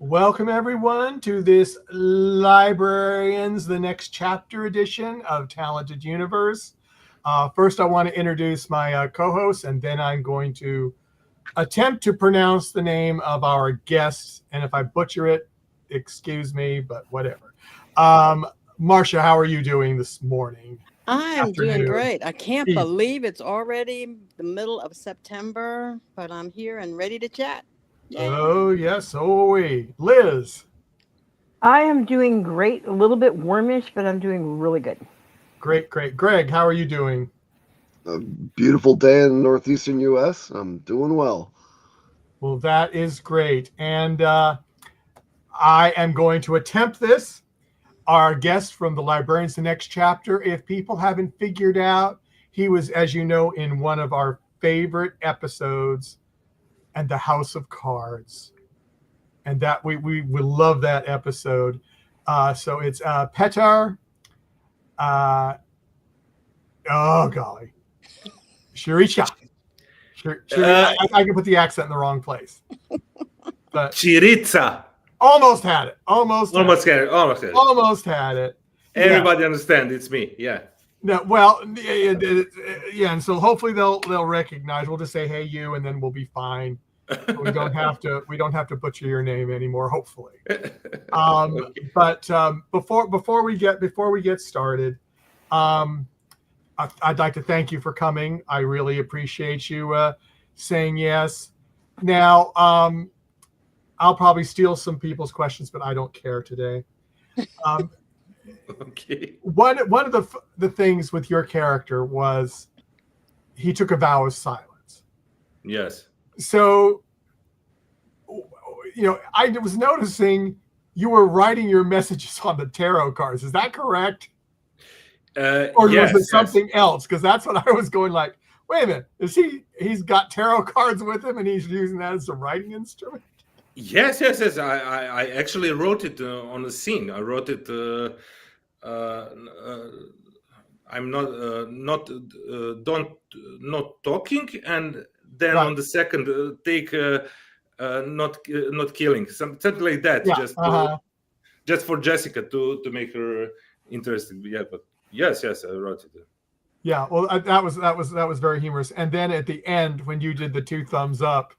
Welcome, everyone, to this Librarians, the Next Chapter edition of Talented Universe. First, I want to introduce my co-host, and then I'm going to attempt to pronounce the name of our guest. And if I butcher it, excuse me, but whatever. Marcia, how are you doing this morning? I'm doing great. I can't believe it's already the middle of September, but I'm here and ready to chat. Yay. Oh, yes, so are we. Liz. I am doing great. A little bit warmish, but I'm doing really good. Great. Greg, how are you doing? A beautiful day in the northeastern U.S. I'm doing well. Well, that is great. And I am going to attempt this. Our guest from the Librarians, the Next Chapter, if people haven't figured out, he was, as you know, in one of our favorite episodes, and the House of Cards. And that we love that episode. So it's Petar. Oh, golly. Cirica. I can put the accent in the wrong place. But Cirica. Almost had it. Almost had it. Everybody understand it's me. Yeah. No, well, yeah, and so hopefully they'll recognize. We'll just say, "Hey, you," and then we'll be fine. We don't have to butcher your name anymore. Hopefully. Okay. But before we get started, I'd like to thank you for coming. I really appreciate you saying yes. Now, I'll probably steal some people's questions, but I don't care today. Okay. One of the things with your character was he took a vow of silence. Yes. So, I was noticing you were writing your messages on the tarot cards. Is that correct? Or yes, was it something else? Because that's what I was going like, wait a minute, he's got tarot cards with him and he's using that as a writing instrument? Yes. I actually wrote it on the scene. I wrote it. I'm not talking, and then right. On the second take, not killing, something like that. Yeah, just for Jessica to make her interested. Yeah, but yes, I wrote it. Yeah, well, that was very humorous. And then at the end, when you did the 2 thumbs up,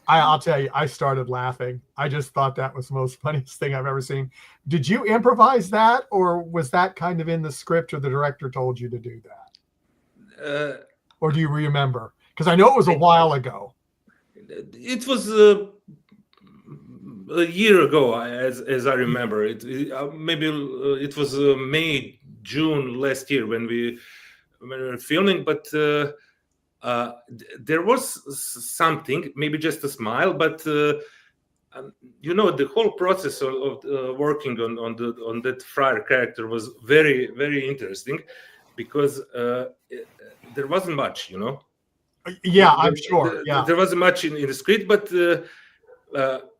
I'll tell you, I started laughing. I just thought that was the most funniest thing I've ever seen. Did you improvise that, or was that kind of in the script, or the director told you to do that? Or do you remember? Because I know it was a while ago. It was a year ago, as I remember. Maybe it was May, June last year when we were filming, but. There was something, maybe just a smile, but the whole process of working on that Friar character was very, very interesting, because there wasn't much, Yeah, I'm sure. Yeah, there wasn't much in the script, but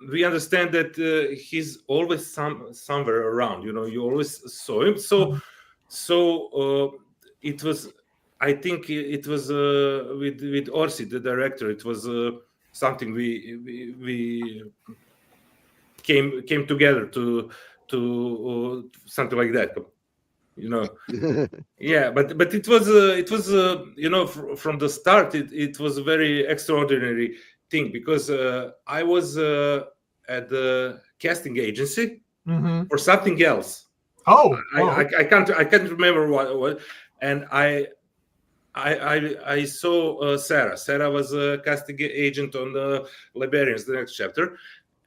we understand that he's always somewhere around. You always saw him. So it was. I think it was with Orsi, the director. It was something we came together to something like that, Yeah, but it was from the start it was a very extraordinary thing, because I was at the casting agency for something else. I can't remember what, and I saw Sarah. Sarah was a casting agent on the Librarians, the Next Chapter,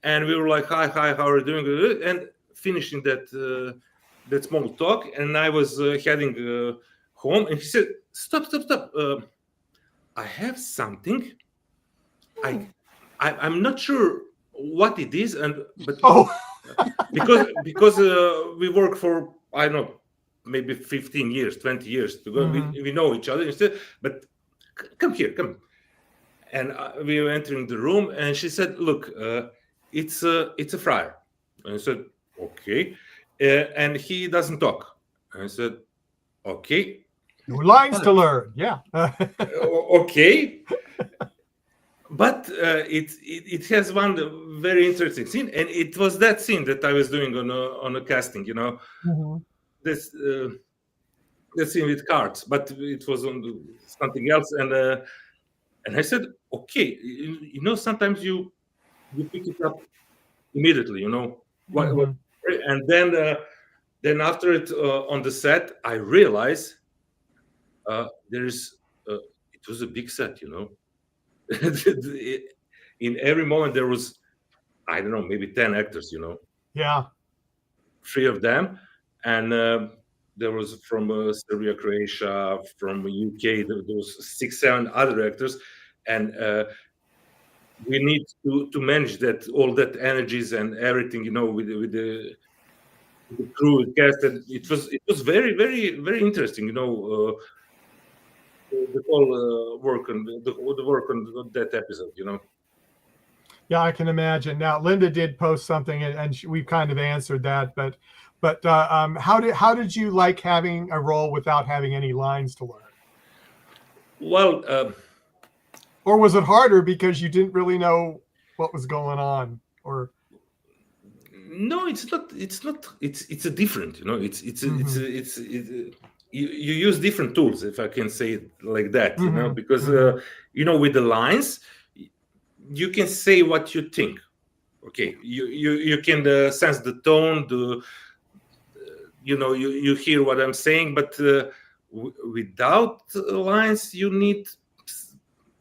and we were like, "Hi, how are you doing?" And finishing that small talk, and I was heading home, and he said, "Stop! I have something. I'm not sure what it is, because we work for, I don't know, maybe 15 years, 20 years to go. We know each other. But come here. And we were entering the room, and she said, "Look, it's a friar." And I said, "Okay." And he doesn't talk. And I said, "Okay." New lines to learn. Yeah. Okay. it has one very interesting scene, and it was that scene that I was doing on a casting. This scene with cards, but it was on something else, and I said, okay, sometimes you pick it up immediately, what, and then after it on the set, I realized it was a big set, in every moment there was, I don't know, maybe 10 actors, Yeah. 3 of them, and there was from Serbia, Croatia, from UK, there was 6-7 other actors, and we need to manage all that energies and everything, with the crew, with cast, and it was very, very, very interesting, the whole work on the work on that episode, Yeah, I can imagine. Now, Linda did post something, and we've kind of answered that. But how did you like having a role without having any lines to learn? Well, or was it harder because you didn't really know what was going on? Or no, it's not. It's a different. You use different tools, if I can say it like that. Because with the lines, you can say what you think. Okay, you can sense the tone, you hear what I'm saying, but without lines, you need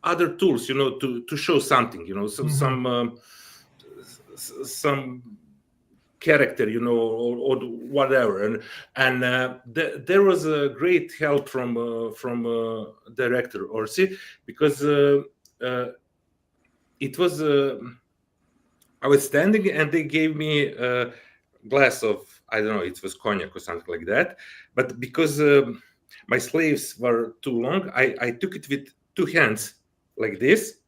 other tools, to show something, some character, or whatever, and there was a great help from director Orsi, because it was I was standing and they gave me a glass of, I don't know, it was cognac or something like that, but because my sleeves were too long, I took it with 2 hands like this,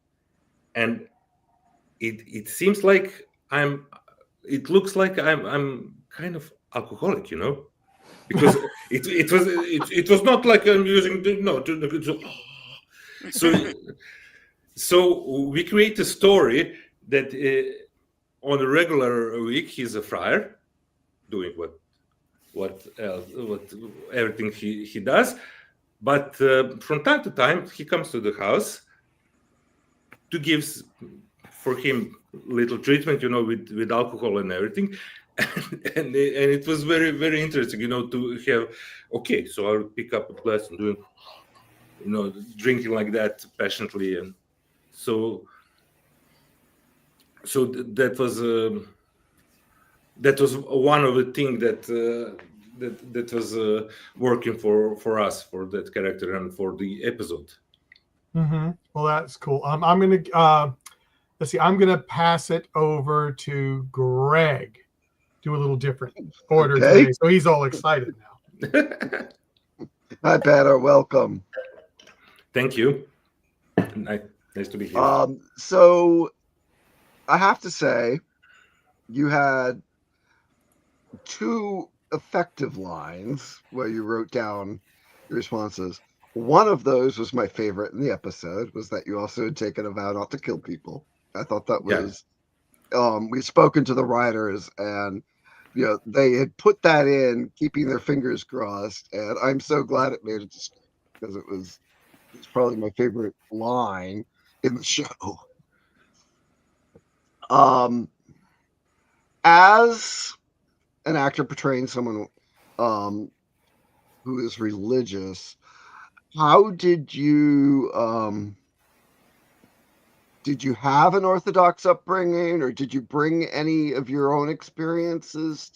and it seems like it looks like I'm kind of alcoholic, because it was not like I'm using so we create a story that on a regular week he's a friar doing what everything he does, but from time to time he comes to the house to give for him little treatment, with alcohol and everything, and it was very, very interesting, to have. Okay, so I'll pick up a glass and doing, drinking like that passionately, and so that was one of the things that was working for us, for that character and for the episode. Well, that's cool. I'm gonna let's see. I'm gonna pass it over to Greg. Do a little different order today, so he's all excited now. Hi, Petar. Welcome. Thank you. Nice to be here. So I have to say, you had 2 effective lines where you wrote down your responses. One of those was my favorite in the episode, was that you also had taken a vow not to kill people. I thought that was, we've spoken to the writers, and they had put that in, keeping their fingers crossed, and I'm so glad it made it, just because it's probably my favorite line in the show. As an actor portraying someone who is religious, how did you have an Orthodox upbringing, or did you bring any of your own experiences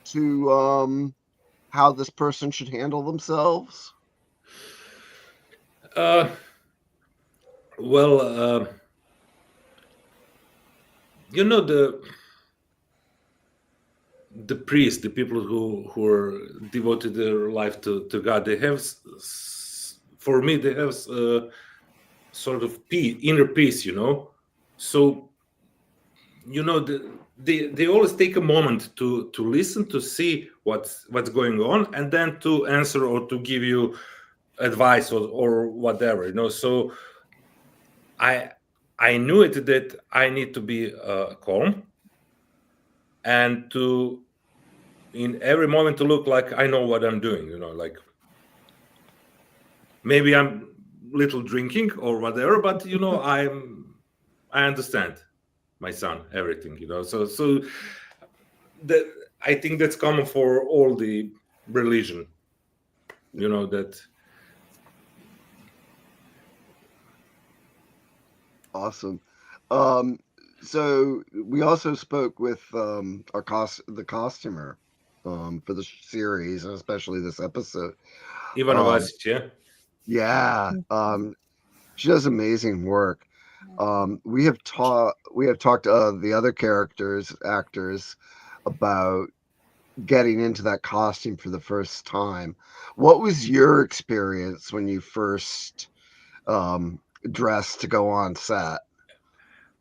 to how this person should handle themselves? Well, the priests, the people who are devoted their life to God, they have, for me, they have sort of inner peace, So, they always take a moment to listen, to see what's going on, and then to answer or to give you advice or whatever, So I knew it that I need to be calm and to in every moment to look like I know what I'm doing, like maybe I'm little drinking or whatever, but I understand my son everything, so that I think that's common for all the religion, that. Awesome. So we also spoke with the costumer for the series, and especially this episode. Ivana Vasic, Yeah. She does amazing work. We have talked to the other actors about getting into that costume for the first time. What was your experience when you first dressed to go on set?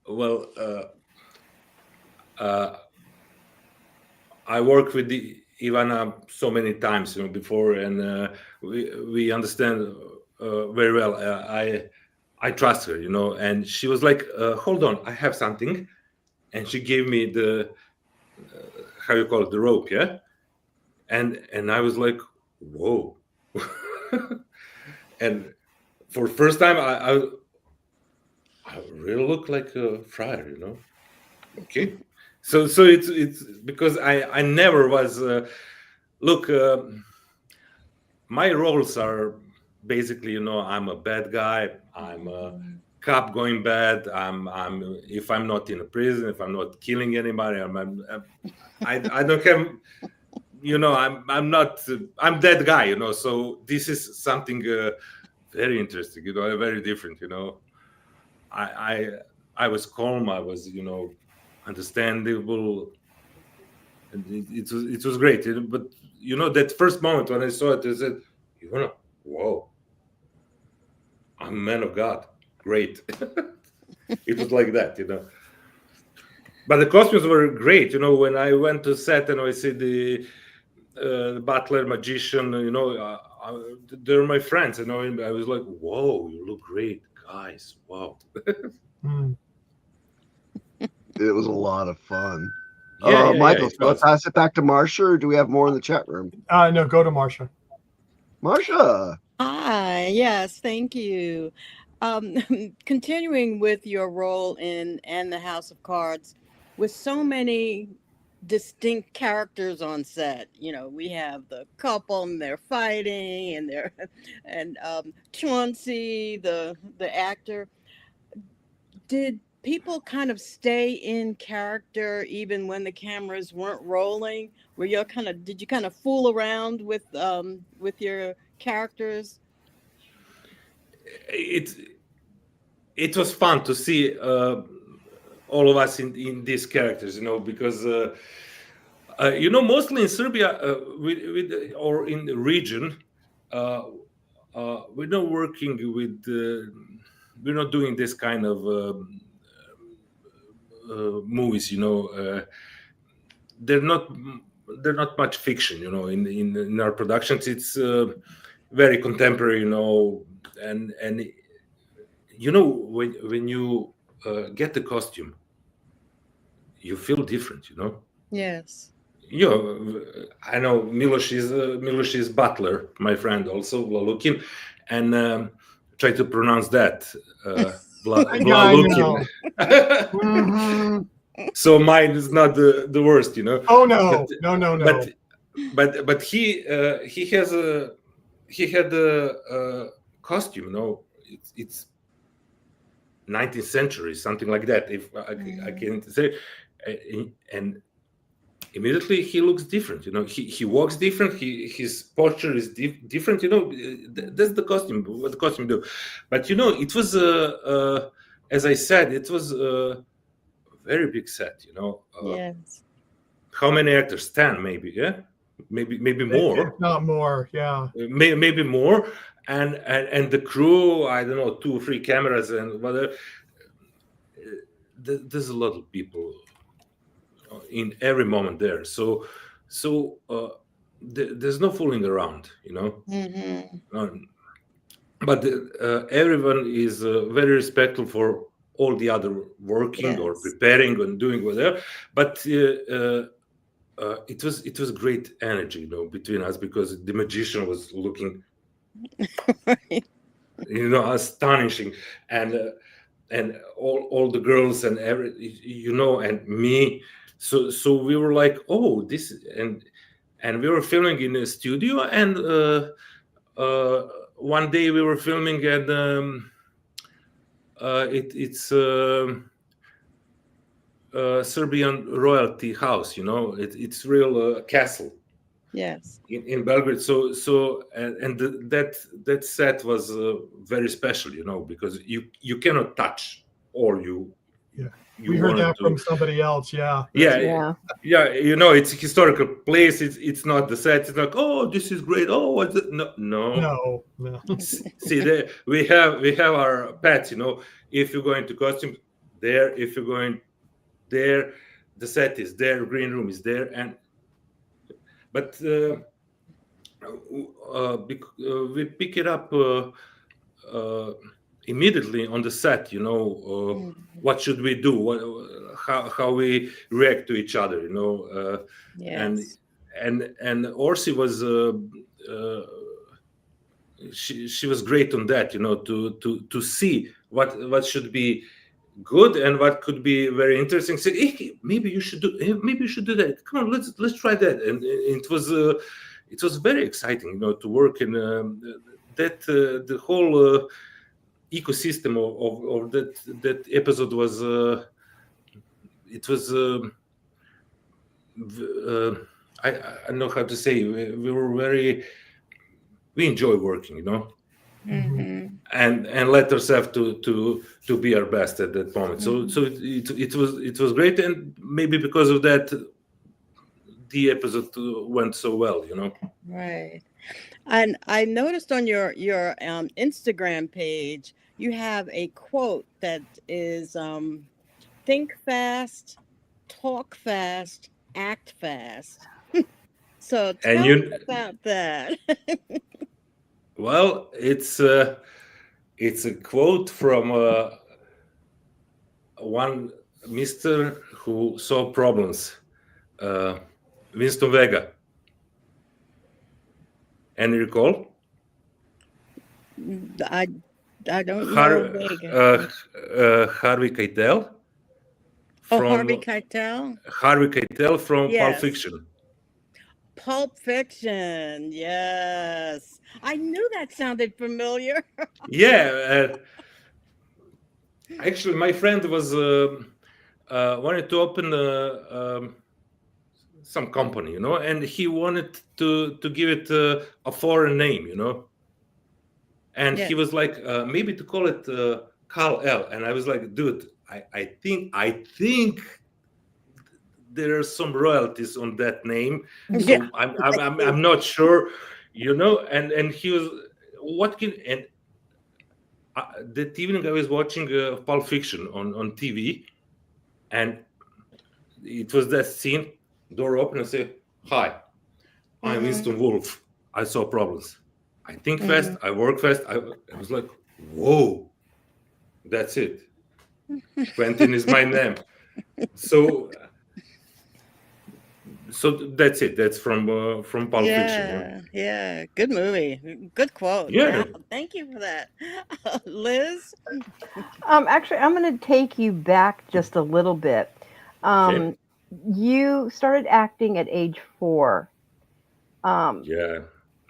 Well, I worked with Ivana so many times, before, and we understand very well. I trust her, and she was like, "Hold on, I have something," and she gave me the how you call it, the rope, yeah, and I was like, "Whoa," and for the first time, I really look like a friar, Okay, so it's because I never was. Look, my roles are basically, I'm a bad guy. I'm a cop going bad. I'm if I'm not in a prison, if I'm not killing anybody, I don't have. I'm not. I'm that guy. So this is something very interesting. Very different. I was calm. I was, understandable. And it was great. But that first moment when I saw it, I said, whoa, I'm a man of God. Great. It was like that, But the costumes were great. When I went to set and I see the butler, magician, they're my friends. I was like, whoa, you look great, guys. Wow. It was a lot of fun. Yeah, Michael, so I'll pass it back to Marsha, or do we have more in the chat room? No, go to Marsha. Marsha. Hi, yes, thank you. Continuing with your role in And the House of Cards, with so many distinct characters on set, we have the couple and they're fighting and Chauncey, the actor. Did people kind of stay in character even when the cameras weren't rolling? Did you kind of fool around with your characters? It was fun to see all of us in these characters, because mostly in Serbia, or in the region, we're not working with, we're not doing this kind of movies, they're not much fiction, in our productions. It's very contemporary, and when you get the costume, you feel different, Yes. I know Miloš is butler, my friend, also Vlalukin, and try to pronounce that Vlalukin. So mine is not the worst, Oh no, no. But he had a costume, it's 19th century, something like that, if I can say, and immediately he looks different. He walks different. His posture is different. That's the costume. What the costume do, but it was as I said, it was a very big set. Yes. How many actors? 10, maybe. Yeah, maybe more. If not more. Yeah. Maybe more. And the crew, I don't know, 2 or 3 cameras and whatever. There's a lot of people in every moment there, so there's no fooling around, but everyone is very respectful for all the other working or Yes. preparing and doing whatever. But it was great energy, you know, between us, because the magician was looking, Right. you know, astonishing, and all the girls and every, you know, and me. So we were like, oh, this, and we were filming in a studio, and one day we were filming at it's Serbian royalty house, you know, it's real castle Yes. in Belgrade. So that set was very special, you know, because you cannot touch all you Yeah. you We heard wanted that to. from somebody else. Yeah. Yeah, you know, it's a historical place. It's not the set. It's like, oh, this is great. Oh, what's it? No. No. See, there we have our pets. You know, if you're going to costumes, there. If you're going there, the set is there. Green room is there, but we pick it up immediately on the set. You know, what should we do? How we react to each other? You know, Yes. and Orsi was. She was great on that, you know, to see what should be good and what could be very interesting. Say, hey, maybe you should do that. Come on, let's try that. And it was very exciting, you know, to work in that the whole ecosystem of that episode was it was I don't know how to say. We were very. We enjoy working, you know, and let ourselves to be our best at that moment. So it was great, and maybe because of that, the episode went so well, you know. Right. And I noticed on your Instagram page, you have a quote that is think fast, talk fast, act fast. So tell us about that. Well, it's a quote from one Mr. who saw problems, Winston Vega. Any recall? I don't know. Vega. Harvey Keitel. Harvey Keitel? Harvey Keitel from Yes. Pulp Fiction. Pulp Fiction, yes. I knew that sounded familiar. Yeah. Actually, my friend was wanted to open some company, you know, and he wanted to give it a foreign name, you know. And he was like, maybe to call it Carl L. And I was like, dude, I think there are some royalties on that name, so I'm not sure, you know. And he was and that evening I was watching Pulp Fiction on TV, and it was that scene, door open, and say, hi, I'm Winston Wolfe. I saw problems. I think fast, I work fast. I was like, whoa, that's it. Quentin is my name. So that's it. That's from Pulp Fiction. Yeah, good movie, good quote. Yeah, thank you for that, Liz. Actually, I'm going to take you back just a little bit. Okay. You started acting at age 4. Yeah.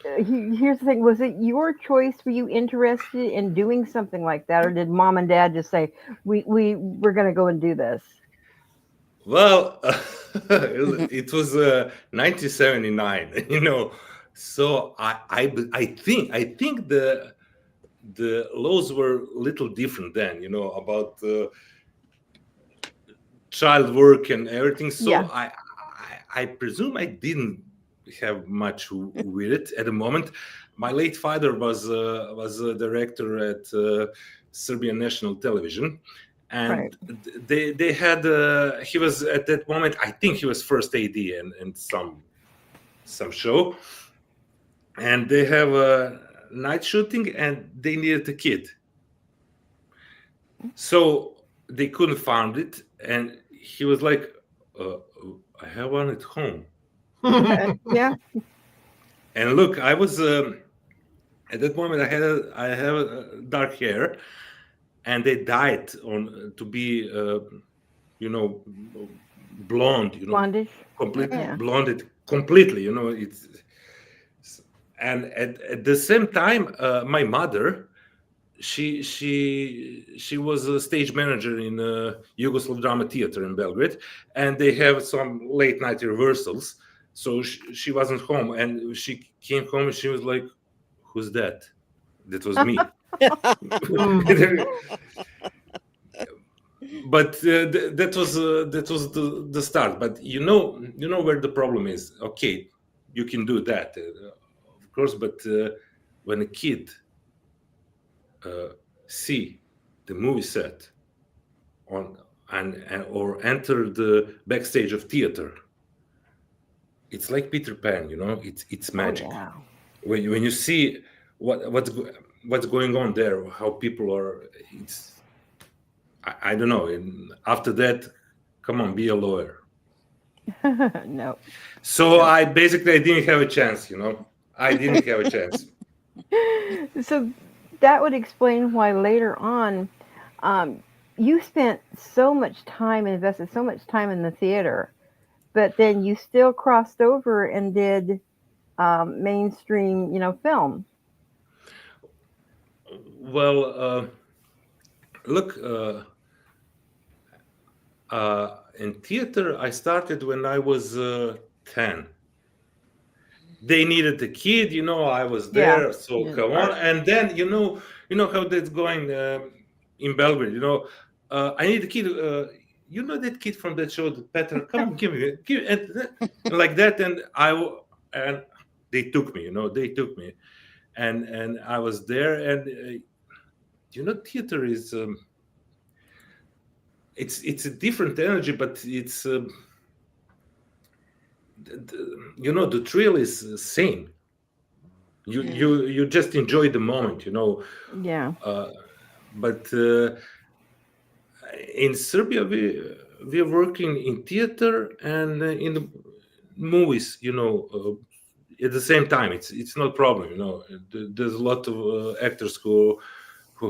Here's the thing: was it your choice? Were you interested in doing something like that, or did mom and dad just say, we're going to go and do this? Well, it was 1979, you know. So I think the laws were a little different then, you know, about child work and everything. So yeah. I presume I didn't have much with it at the moment. My late father was a director at Serbian National Television. And they had he was at that moment, I think he was first AD and some show, and they have a night shooting and they needed a kid. So they couldn't find it, and he was like, I have one at home. Yeah. And look, I was at that moment I have dark hair, and they dyed on to be blonde, Blondish. completely Yeah. blonded completely. It's and at the same time, my mother, she was a stage manager in Yugosav Drama Theatre in Belgrade, and they have some late night rehearsals. So she wasn't home, and she came home and she was like, "Who's that?" That was me. But that was the start. But you know where the problem is. Okay, you can do that, of course. But when a kid see the movie set on or enter the backstage of theater, it's like Peter Pan. It's magic. Oh, yeah. When you see what's going on there, how people are, I don't know. And after that, come on, be a lawyer. No. So I didn't have a chance. I didn't have a chance. So that would explain why later on you spent so much time, invested so much time in the theater, but then you still crossed over and did mainstream, film. Well, look, in theater, I started when I was 10. They needed a kid, I was there, Yeah. so Yeah. come on. And then, you know how that's going in Belgrade, I need a kid, that kid from that show, Petar, come on, give me, and like that. And they took me, and I was there. And, theater is, it's a different energy, but it's, the thrill is the same. You just enjoy the moment, Yeah. But in Serbia, we're working in theater and in the movies, at the same time. It's no problem, There's a lot of actors who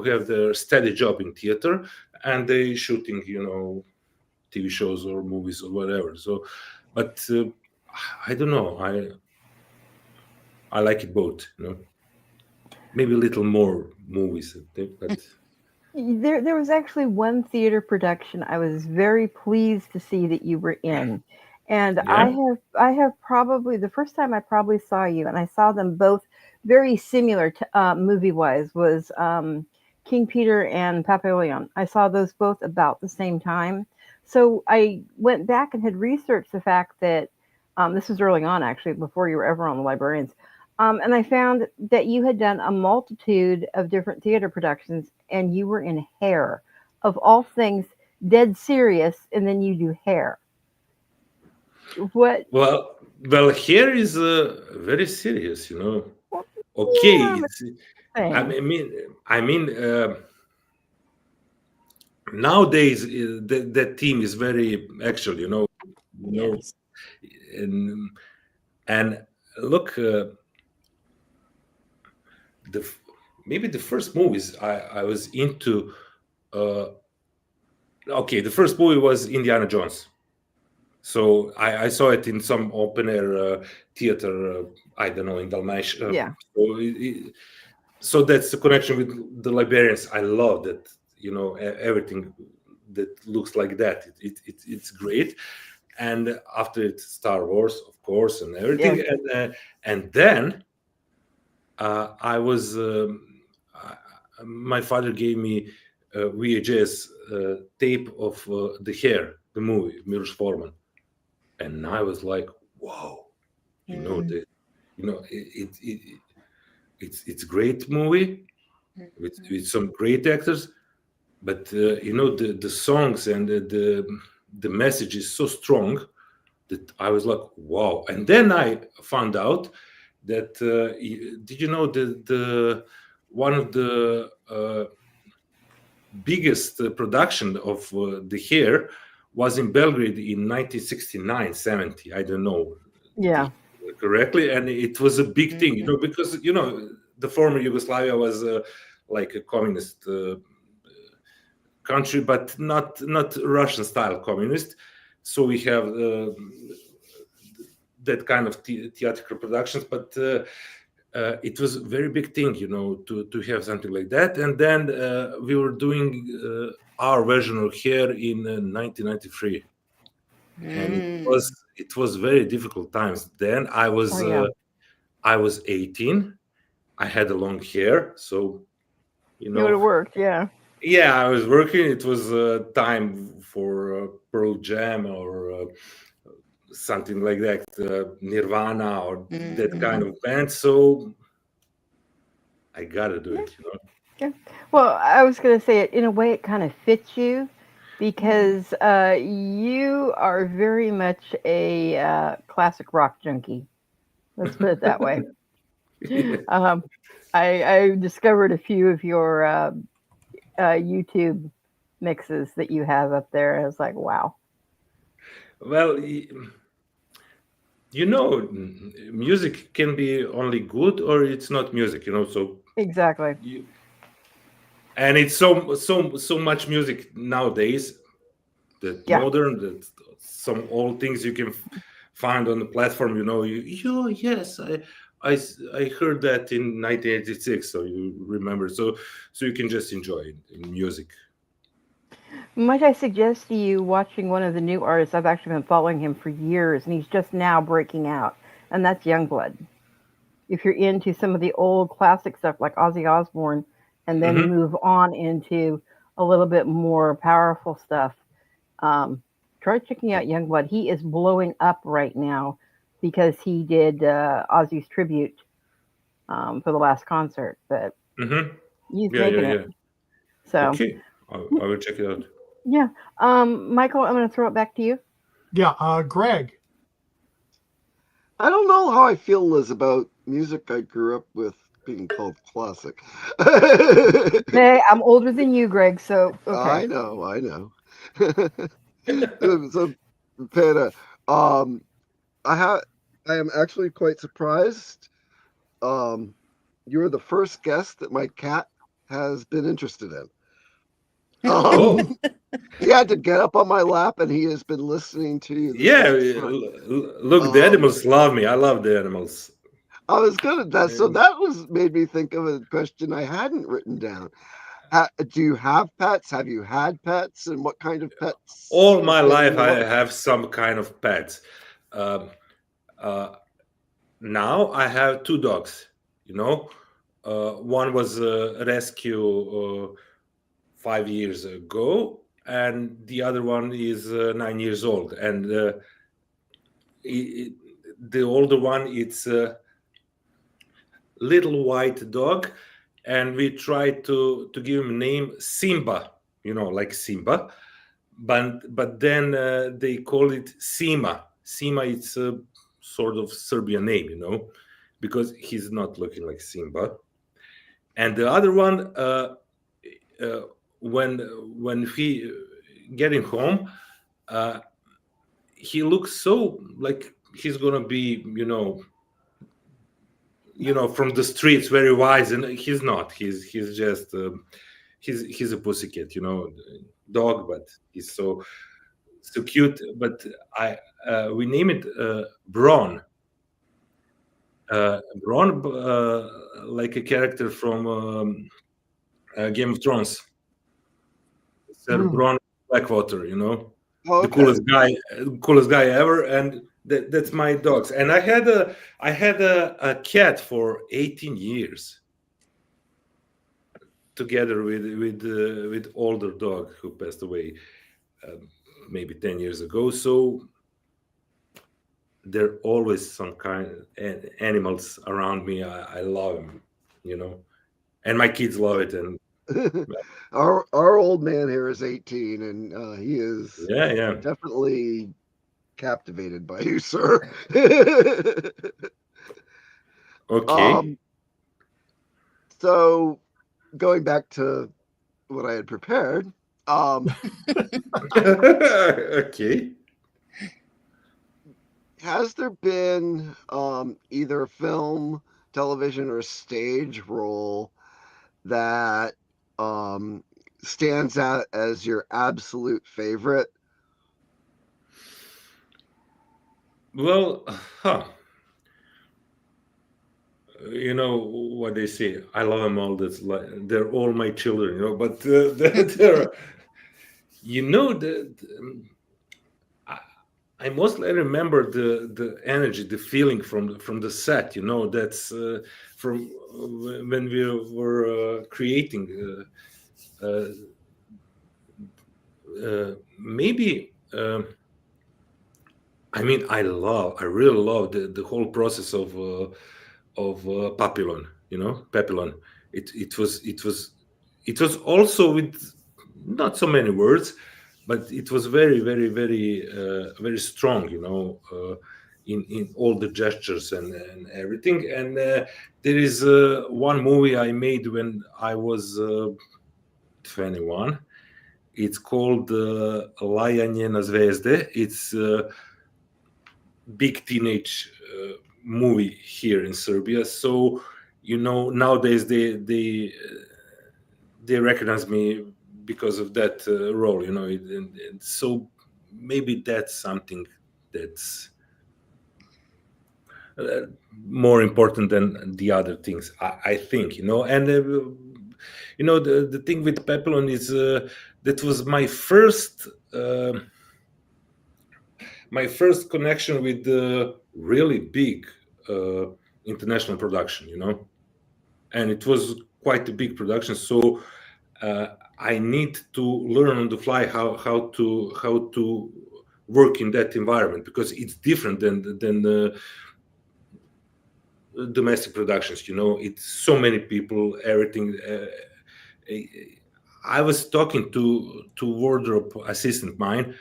have their steady job in theater, and they shooting, TV shows or movies or whatever. So, but I don't know. I like it both, Maybe a little more movies, but There was actually one theater production I was very pleased to see that you were in. And Yeah. I have probably the first time I probably saw you, and I saw them both very similar to movie wise, was King Peter and Papillon. I saw those both about the same time. So I went back and had researched the fact that this was early on, actually, before you were ever on the Librarians. And I found that you had done a multitude of different theater productions, and you were in Hair, of all things, dead serious, and then you do Hair. What? Well, Hair is very serious, Okay, Yeah, I mean, nowadays that team is very actual, Yes. and look, maybe the first movies I was into. Okay, the first movie was Indiana Jones. So I saw it in some open air theater. I don't know, in Dalmatia. Yeah. So that's the connection with the Librarians. I love that. Everything that looks like that. It's great. And after it, Star Wars, of course, and everything. Yeah. And then I was. My father gave me a VHS tape of The Hair, the movie, Miloš Forman, and I was like, "Wow, it's great movie with some great actors, but the songs and the message is so strong that I was like, wow." And then I found out that did you know the one of the biggest production of the hair was in Belgrade in 1969, 70. I don't know Yeah. correctly, and it was a big thing, because the former Yugoslavia was like a communist country, but not Russian style communist. So we have that kind of theatrical productions, but it was a very big thing, to have something like that. And then we were doing our version of Hair in 1993, and it was very difficult times. Then I was 18. I had a long hair, so It would have worked, yeah. Yeah, I was working. It was time for Pearl Jam or something like that, Nirvana or that kind of band. So I gotta do it, Yeah. Well, I was going to say it in a way. It kind of fits you because you are very much a classic rock junkie. Let's put it that way. I discovered a few of your YouTube mixes that you have up there. I was like, wow. Well, music can be only good or it's not music, so exactly. And it's so much music nowadays that modern, that some old things you can find on the platform. Yes, I heard that in 1986, so you remember, so you can just enjoy it in music. Might I suggest to you watching one of the new artists? I've actually been following him for years, and he's just now breaking out, and that's Youngblood. If you're into some of the old classic stuff like Ozzy Osbourne, and then move on into a little bit more powerful stuff, try checking out Youngblood. He is blowing up right now because he did Ozzy's tribute for the last concert. But he's making it. So okay, I will check it out. Yeah. Michael, I'm going to throw it back to you. Yeah. Greg. I don't know how I feel, Liz, about music I grew up with being called classic. Hey, I'm older than you, Greg, so okay. I know. So, Petar, I am actually quite surprised. You're the first guest that my cat has been interested in. He had to get up on my lap, and he has been listening to you. Yeah, look, the animals love me. I love the animals. I was good at that, so that made me think of a question I hadn't written down. Do you have pets? Have you had pets? And what kind of pets? All my life, I have some kind of pets. Now I have 2 dogs. One was a rescue 5 years ago, and the other one is 9 years old. And the older one, it's a little white dog, and we tried to give him a name Simba, like Simba, but then they call it Sima. Sima, it's a sort of Serbian name, because he's not looking like Simba. And the other one, when he getting home, he looks so like he's gonna be, from the streets, very wise, and he's not. He's just he's a pussycat, dog, but he's so cute. But we name it Braun. Braun, like a character from Game of Thrones. Sir Braun Blackwater, the coolest guy ever, and that's my dogs. And I had a cat for 18 years, together with older dog who passed away maybe 10 years ago. So there are always some kind of animals around me. I love them, and my kids love it. And our old man here is 18, and he is definitely captivated by you, sir. Okay. So going back to what I had prepared. Okay. Has there been either a film, television, or stage role that stands out as your absolute favorite? Well, you know what they say. I love them all. That's like they're all my children, you know. But they're, you know, I mostly remember the energy, the feeling from the set. You know, that's from when we were creating. Maybe. I mean, I really love the whole process of Papillon. You know, Papillon. It was also with not so many words, but it was very, very, very, very strong. You know, in all the gestures and everything. And there is one movie I made when I was 21. It's called Lajanje na zvezde. It's big teenage movie here in Serbia. So, you know, nowadays they recognize me because of that role. You know, and so maybe that's something that's more important than the other things. I think, you know, and you know, the thing with Papillon is that was my first. My first connection with the really big international production, you know, and it was quite a big production. So I need to learn on the fly how to work in that environment, because it's different than the domestic productions. You know, it's so many people, everything. I was talking to wardrobe assistant mine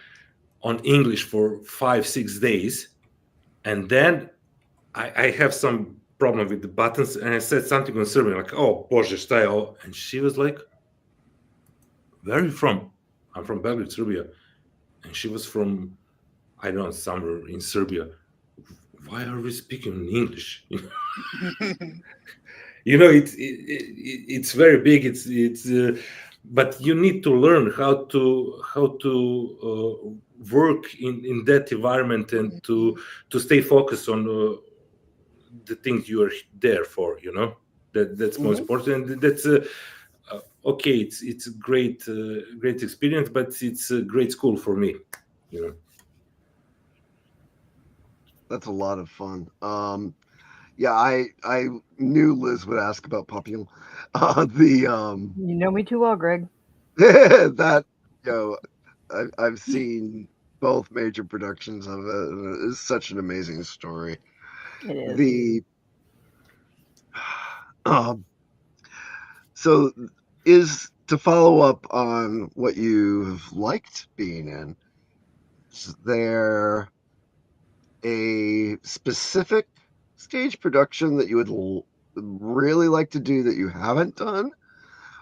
on English for 5-6 days, and then I have some problem with the buttons, and I said something on Serbian, like, "Oh, Bože, šta je ovo?" And she was like, "Where are you from?" "I'm from Belgrade, Serbia." And she was from, I don't know, somewhere in Serbia. "Why are we speaking in English?" You know, it's very big. It's but you need to learn how to work in that environment, and to stay focused on the things you are there for. You know, that's most important. And that's okay. It's a great experience, but it's a great school for me. You know. That's a lot of fun. Yeah, I knew Liz would ask about Papillon. You know me too well, Greg. That, you know, I've seen both major productions of it, and it's such an amazing story. It is. So is to follow up on what you've liked being in, is there a specific stage production that you would really like to do that you haven't done?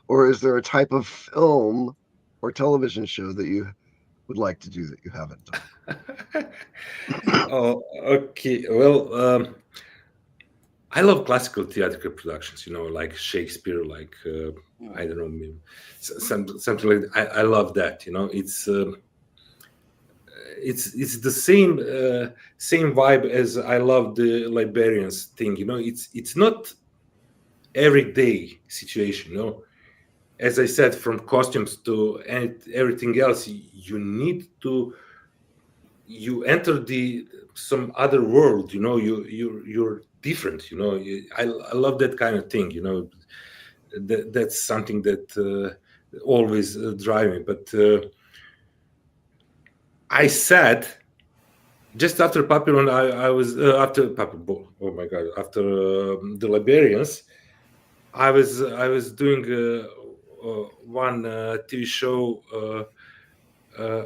Or is there a type of film or television show that you would like to do that you haven't done? Oh, okay. Well, I love classical theatrical productions, you know, like Shakespeare, like I don't know, maybe something like that. I love that. You know, it's the same vibe as I love the Librarians thing. You know, it's not everyday situation. You know, as I said, from costumes to everything else, you need to enter some other world. You know, you're different. You know, I love that kind of thing. You know, that's something that always drive me. But I said, just after Papillon, I was after Papillon. Oh my God! After the Librarians, I was doing one TV show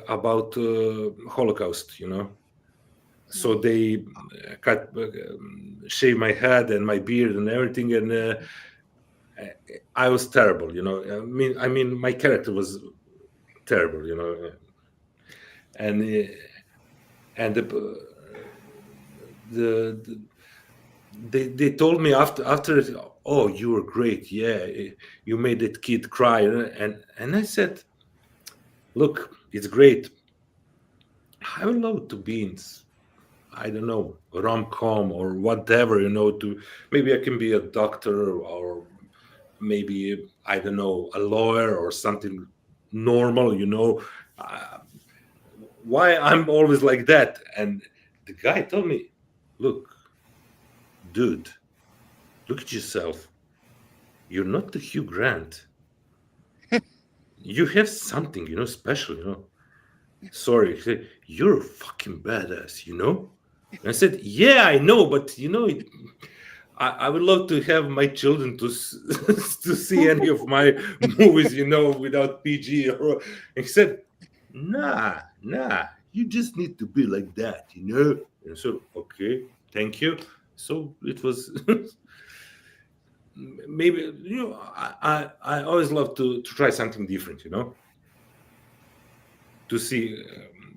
about Holocaust. You know, so they shave my head and my beard and everything, and I was terrible, you know. I mean, my character was terrible, you know, and they told me after it, oh, you were great, yeah, you made that kid cry, and I said, look, it's great. I would love to be in, I don't know, rom-com or whatever, you know, to maybe I can be a doctor or maybe, I don't know, a lawyer or something normal, you know. Why I'm always like that? And the guy told me, look, dude, look at yourself. You're not the Hugh Grant. You have something, you know, special, you know. Sorry, you're a fucking badass, you know. And I said, yeah, I know, but you know, I would love to have my children to to see any of my movies, you know, without PG. Or he said, nah, you just need to be like that, you know. And so, okay, thank you. So it was maybe, you know, I always love to try something different, you know, to see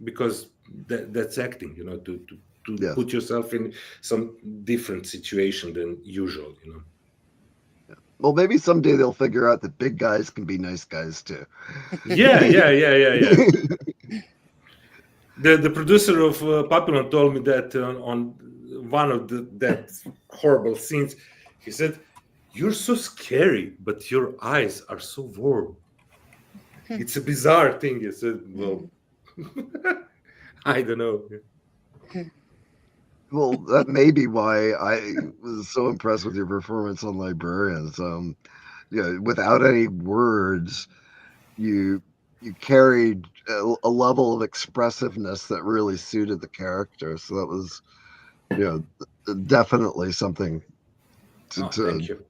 because that's acting, you know, to Yeah. put yourself in some different situation than usual, you know. Well, maybe someday they'll figure out that big guys can be nice guys too. Yeah. The producer of Papillon told me that on one of that horrible scenes, he said, "You're so scary, but your eyes are so warm." It's a bizarre thing. He said, "Well, I don't know." Well, that may be why I was so impressed with your performance on Librarians. Without any words, you carried a level of expressiveness that really suited the character. So that was, definitely something Thank you.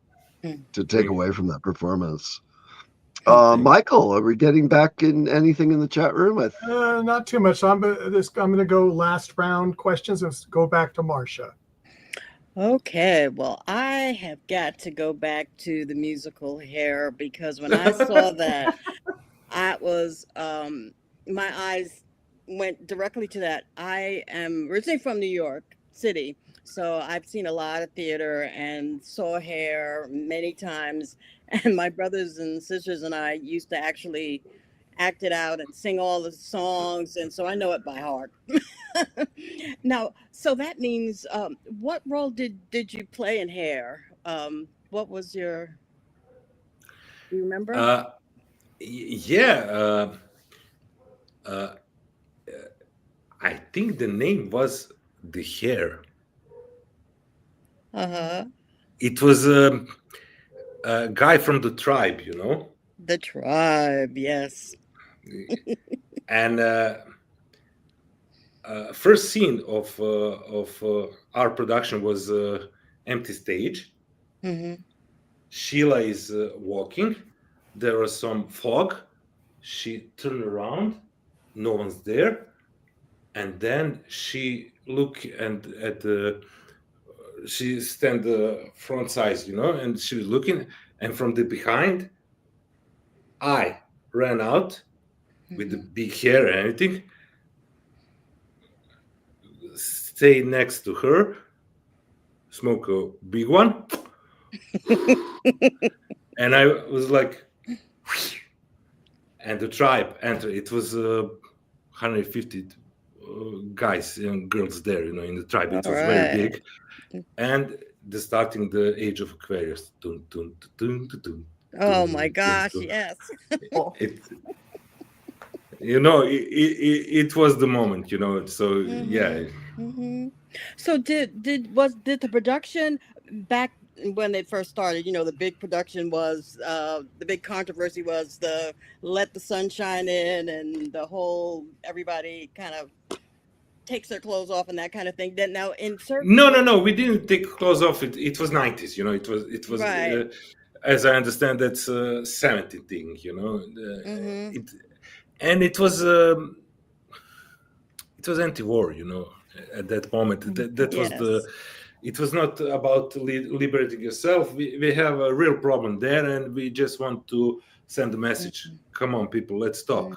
to take away from that performance. Thank you. Michael, are we getting back in anything in the chat room? Not too much. I'm going to go last round questions. Let's go back to Marcia. Okay, well, I have got to go back to the musical Hair because when I saw that, I was my eyes went directly to that. I am originally from New York City, so I've seen a lot of theater and saw Hair many times. And my brothers and sisters and I used to actually act it out and sing all the songs, and so I know it by heart. Now, so that means, what role did you play in Hair? What was your? Do you remember? Yeah. I think the name was The Hair. It was a guy from the tribe, you know. The tribe, yes. And first scene of our production was empty stage. Sheila is walking. There was some fog. She turned around. No one's there. And then she look at the. She stand the front sides, you know, and she was looking. And from the behind, I ran out with the big hair and everything. Stay next to her, smoke a big one. And I was like, and the tribe entered. It was 150 guys and girls there, you know, in the tribe. It was very big. And the starting the Age of Aquarius. Dun, dun, dun, dun, dun, oh my gosh, yes. It was the moment, you know. So yeah. So did the production back when it first started, you know, the big production was the big controversy was the Let the Sun Shine In and the whole everybody kind of takes their clothes off and that kind of thing. Then now in Serbia, no, we didn't take clothes off. It was 90s, you know. It was right. As I understand, that's a 70 thing, you know. It was anti-war, you know, at that moment. That was it was not about liberating yourself. We have a real problem there, and we just want to send a message. Come on, people, let's talk.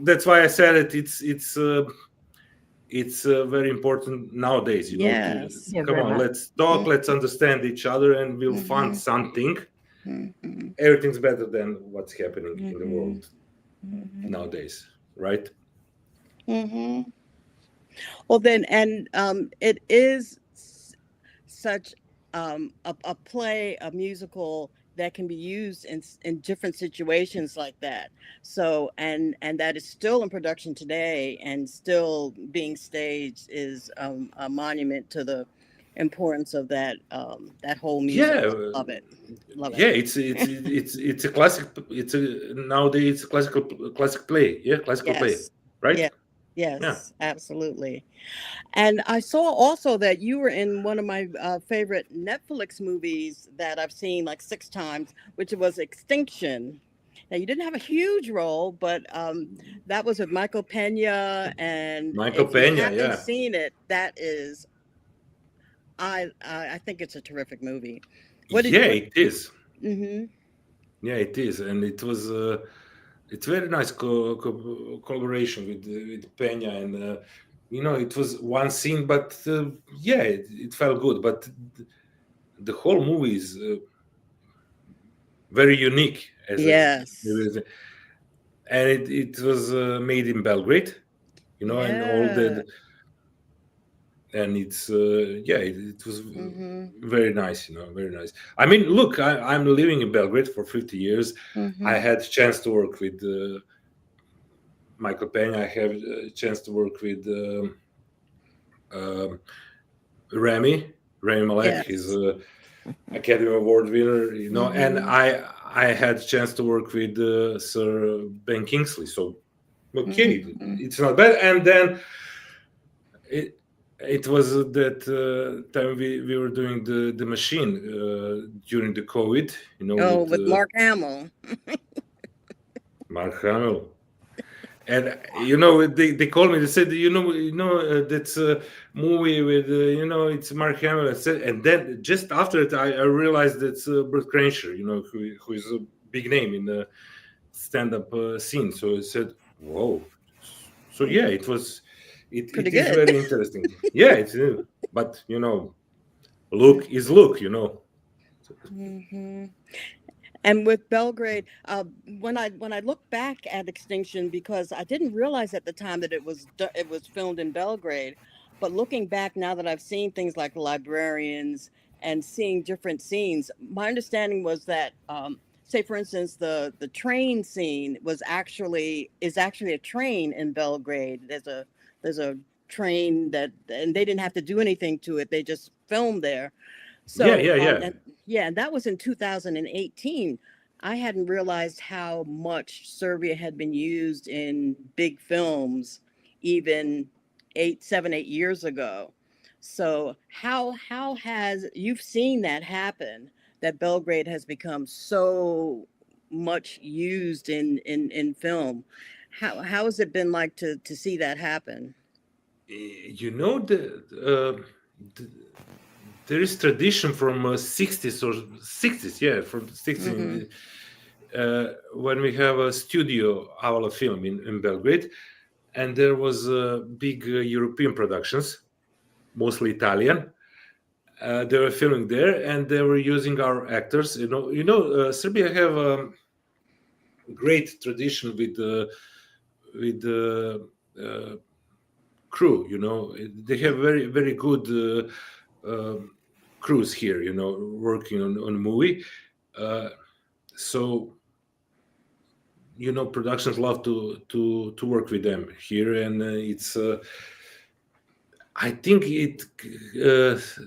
That's why I said it. It's very important nowadays. You know, Yes. Yeah, come very on, much. let's talk. Let's understand each other, and we'll find something. Everything's better than what's happening in the world nowadays, right? Well, then, and it is such a play, a musical that can be used in different situations like that. So, and that is still in production today and still being staged is a monument to the importance of that that whole musical. Yeah, Love it. Love it. yeah. It's a classic. Nowadays it's a classic play. Yeah, classical play, Yes. right? Yeah. Yes, absolutely. And I saw also that you were in one of my favorite Netflix movies that I've seen like 6 times, which was Extinction. Now, you didn't have a huge role, but that was with Michael Pena. And Michael if you Pena, haven't yeah. seen it, that is, I think it's a terrific movie. What did Yeah, you? it is. Mm-hmm. Yeah, it is, and it was. It's very nice collaboration with Pena, and you know, it was one scene, but yeah, it felt good. But the whole movie is very unique, Yes. and it was made in Belgrade, you know, and all Yeah. and it's it was very nice, you know, very nice. I mean, look, I'm living in Belgrade for 50 years. I had a chance to work with Michael Pena. I have a chance to work with Rami Malek. He's a Academy Award winner, you know, and I had a chance to work with Sir Ben Kingsley. So okay, it's not bad. And then it was that time we were doing the machine during the COVID, you know. With Mark Hamill. Mark Hamill. And you know, they called me. They said, you know, that's a movie with you know, it's Mark Hamill. And then just after it, I realized that's Bert Kreischer, you know, who is a big name in the stand-up scene. So I said, whoa. So yeah, it was. It is very interesting. Yeah, it's but you know, look is look, you know. And with Belgrade, when I look back at Extinction, because I didn't realize at the time that it was filmed in Belgrade, but looking back now that I've seen things like Librarians and seeing different scenes, my understanding was that, say for instance, the train scene is actually a train in Belgrade. There's a train and they didn't have to do anything to it; they just filmed there. So and that was in 2018. I hadn't realized how much Serbia had been used in big films even 8 years ago. So how has you've seen that happen, that Belgrade has become so much used in film? How has it been like to see that happen? You know, there is tradition from 60s or 60s, yeah, from 60s, when we have a studio Avala film in Belgrade, and there was big European productions, mostly Italian. They were filming there, and they were using our actors. You know, Serbia have a great tradition with crew. You know, they have very very good. Crews here, you know, working on a movie. So, you know, productions love to work with them here, and it's. I think it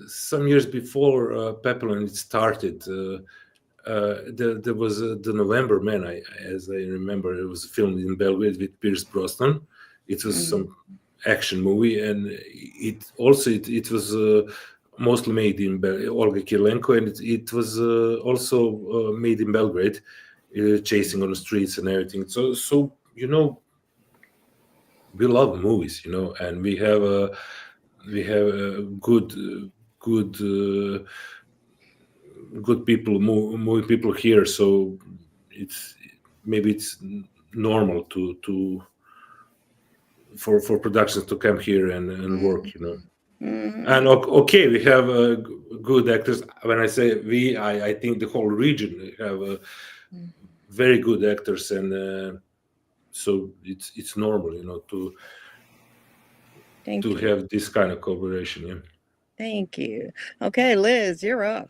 some years before Peplin it started. There was the November Man, as I remember, it was filmed in Belgrade with Pierce Brosnan. It was some action movie, and it was. Mostly made in Olga Kirilenko, and it was also made in Belgrade, chasing on the streets and everything. So you know, we love movies, you know, and we have we have good people, movie people here. So it's normal for productions to come here and work, And okay, we have good actors. When I say we, I think the whole region have very good actors, and so it's normal, to have this kind of collaboration. Yeah. Thank you. Okay, Liz, you're up.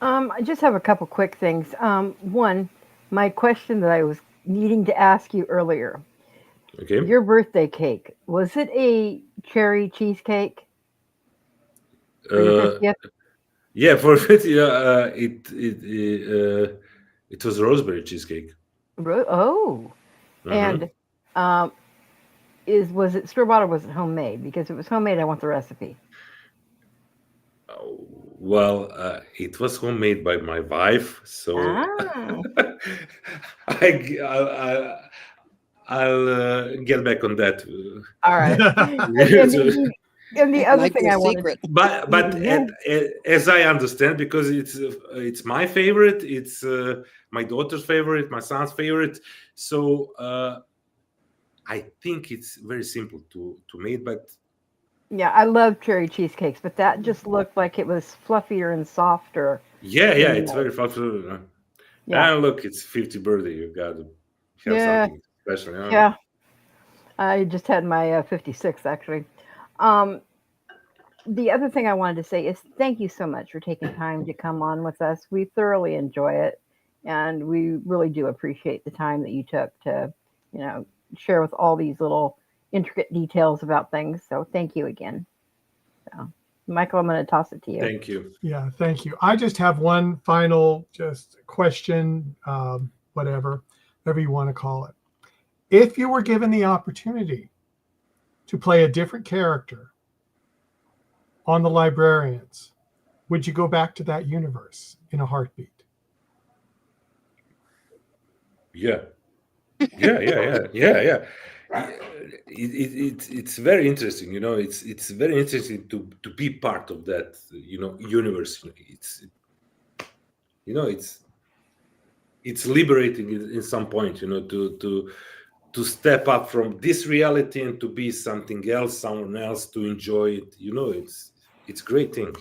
I just have a couple quick things. One, my question that I was needing to ask you earlier. Okay. Your birthday cake, was it a cherry cheesecake? For your first gift? Yeah, for it was rosemary cheesecake. Oh, and was it store bought or was it homemade? Because if it was homemade, I want the recipe. Well, it was homemade by my wife, so I'll get back on that. All right. And the other thing I wanted, but as I understand, because it's my favorite, it's my daughter's favorite, my son's favorite, so I think it's very simple to make. But yeah, I love cherry cheesecakes, but that just looked like it was fluffier and softer. Yeah, it's very fluffy. Yeah, and look, it's 50th birthday. You got to have something special. Yeah, I just had my 56th actually. The other thing I wanted to say is thank you so much for taking time to come on with us. We thoroughly enjoy it, and we really do appreciate the time that you took to, share with all these little intricate details about things. So thank you again. So, Michael, I'm going to toss it to you. Thank you. Yeah, thank you. I just have one final question, whatever you want to call it. If you were given the opportunity to play a different character on the Librarians, would you go back to that universe in a heartbeat? Yeah. It's very interesting, it's very interesting to be part of that, universe. It's liberating in some point, to step up from this reality and to be something else, someone else, to enjoy it. It's a great thing.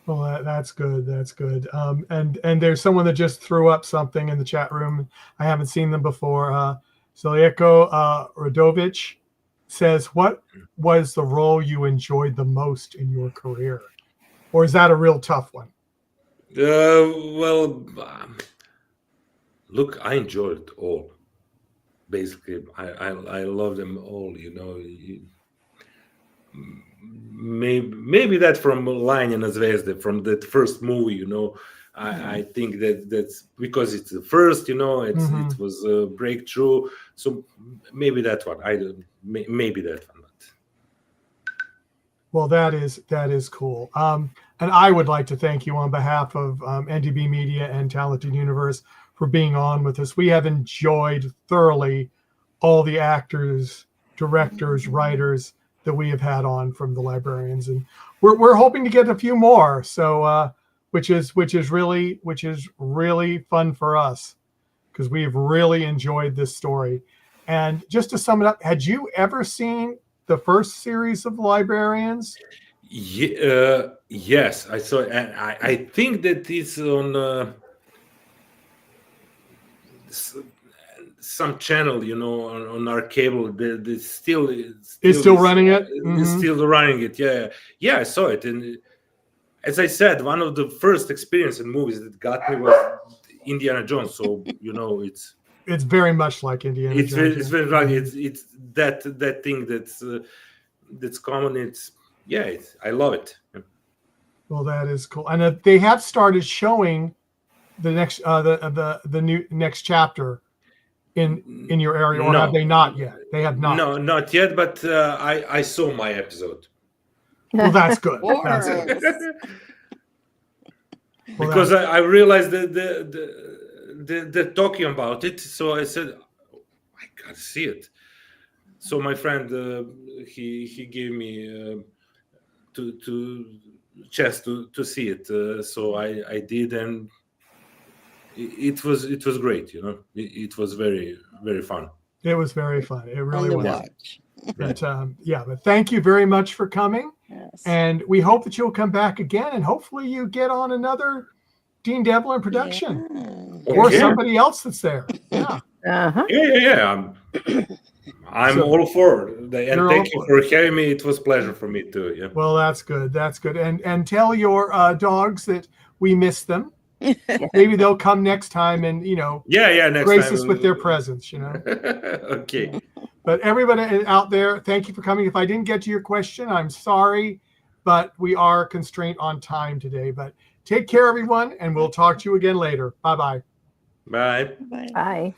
Well, that's good. That's good. And there's someone that just threw up something in the chat room. I haven't seen them before. Zelijko Radovic says, "What was the role you enjoyed the most in your career?" Or is that a real tough one? Well, look, I enjoyed it all. Basically, I love them all. Maybe that from Lion and Zvezda, from that first movie, I think that's because it's the first, it was a breakthrough. So maybe that one. Maybe that one. Well, that is cool. And I would like to thank you on behalf of NDB Media and Talented Universe for being on with us. We have enjoyed thoroughly all the actors, directors, writers that we have had on from the Librarians, and we're hoping to get a few more. So, which is really fun for us, because we've really enjoyed this story. And just to sum it up, had you ever seen the first series of Librarians? Yes, I saw it, and I think that it's on some channel, on our cable. It's still running it. It's still running it. Yeah, I saw it, and as I said, one of the first experience in movies that got me was Indiana Jones. So it's very much like Indiana Jones. It's very like it's that thing that's common. I love it. Well, that is cool, and they have started showing the next the new next chapter in your area, or have they not yet? They have not. No, not yet. But I saw my episode. Well, that's good. That's good. Because I realized that they're talking about it, so I said, I gotta see it. so my friend he gave me to chance to see it. So I did, and it was great. You know, it was very, very fun. It was very fun. It really Fun to was. watch. But but thank you very much for coming. Yes. And we hope that you'll come back again, and hopefully you get on another Dean Devlin production Yeah. or Okay. somebody else that's there. Yeah. Uh-huh. Yeah. I'm So, all for it. And you're thank all you for having me. It was a pleasure for me too. Yeah. Well, that's good. That's good. And tell your dogs that we miss them. Maybe they'll come next time and Yeah. Next grace time. us with their presence. Okay. But everybody out there, thank you for coming. If I didn't get to your question, I'm sorry, but we are constrained on time today. But take care, everyone, and we'll talk to you again later. Bye-bye. Bye. Bye. Bye.